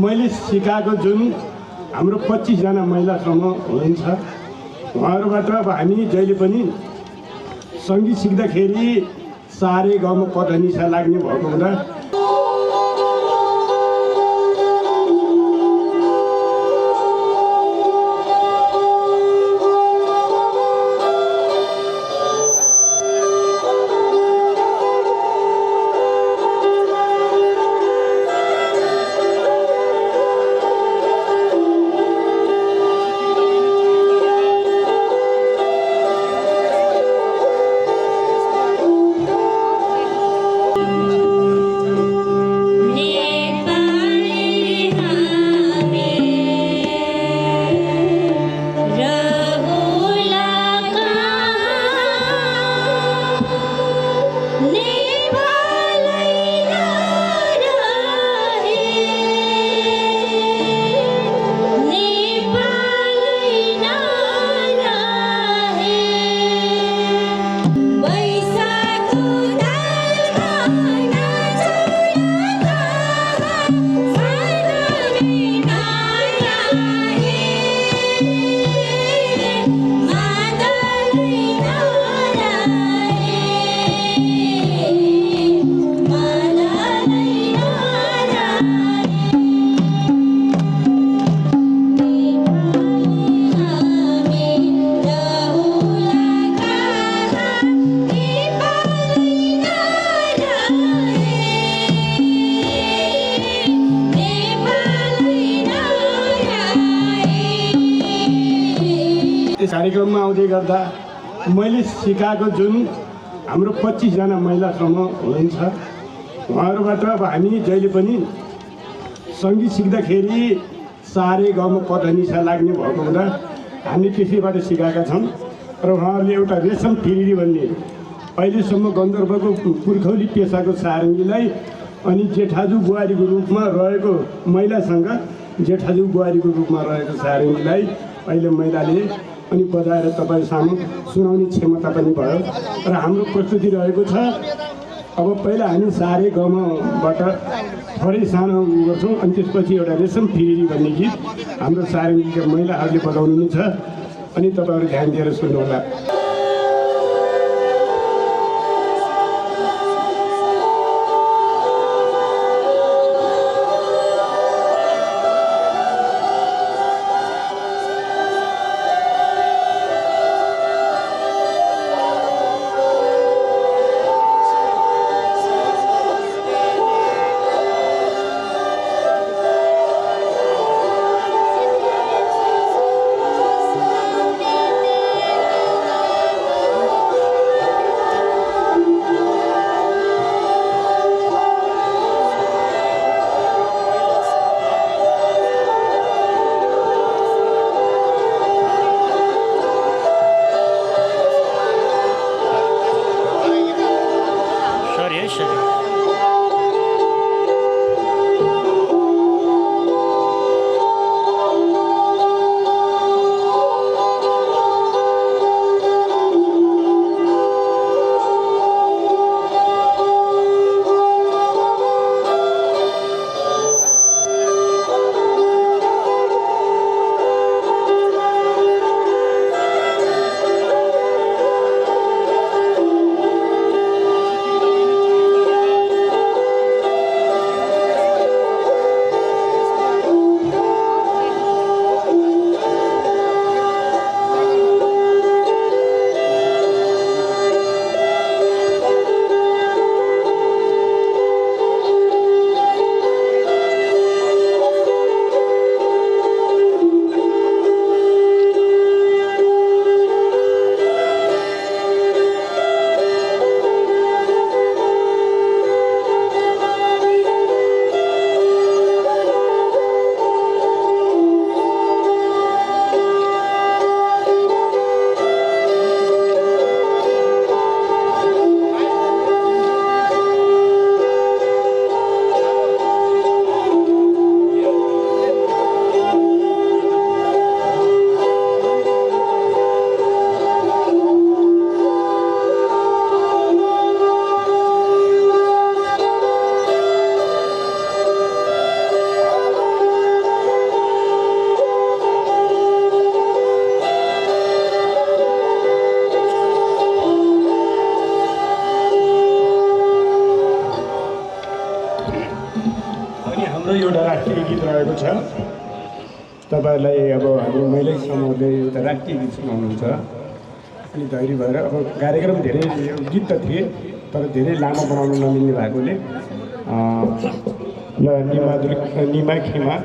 मैले सिकाएको जुन हाम्रो 25 जना महिला समूह हुनुहुन्छ उहाँहरूबाट अब हामी जहिले पनि सङ्गीत सिक्दाखेरि सारे गाउँमा पदनिसा लाग्ने भएको हुँदा कार्यक्रममा आउँदै गर्दा मैले सिकाएको जुन हाम्रो 25 जना महिला समूह हुनुहुन्छ उहाँहरूबाट अब हामी जहिले पनि सङ्गीत सिक्दाखेरि सारे गाउँमा पदनिसा लाग्ने भएको हुँदा हामी त्यसैबाट सिकाएका छौँ र उहाँहरूले एउटा रेशम फिरिरी भन्ने अहिलेसम्म गन्धर्वको पुर्खौली पेसाको सारङ्गीलाई अनि जेठाजु बुहारीको रूपमा रहेको महिलासँग जेठाजु बुहारीको रूपमा रहेको सारङ्गीलाई अहिले महिलाले अनि बजाएर तपाईँ सामु सुनाउने क्षमता पनि भयो र हाम्रो प्रस्तुति रहेको छ। अब पहिला हामी सारे गाउँबाट थोरै सानो गर्छौँ अनि त्यसपछि एउटा रेशम फिरिरी भन्ने गीत हाम्रो सारङ्गीका महिलाहरूले बजाउनु छ अनि तपाईँहरू ध्यान दिएर सुन्नुहोला। एउटा राष्ट्रिय गीत रहेको छ। तपाईँहरूलाई अब हाम्रो महिला समूहले एउटा राष्ट्रिय गीत सुनाउनुहुन्छ। अनि धैर्य भएर अब कार्यक्रम धेरै गीत त थिए तर धेरै लामो बनाउनु नमिल्ने भएकोले ल निमा खिमा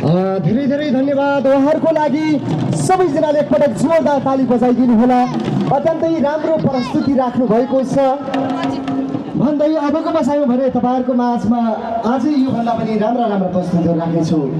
धेरै धेरै धन्यवाद उहाँहरूको लागि। सबैजनाले एकपटक जोरदार ताली बजाइदिनु होला। अत्यन्तै राम्रो प्रस्तुति राख्नु भएको छ भन्दै अबको बसाइमा भने तपाईँहरूको माझमा अझै योभन्दा पनि राम्रा प्रस्तुतिहरू राख्नेछु।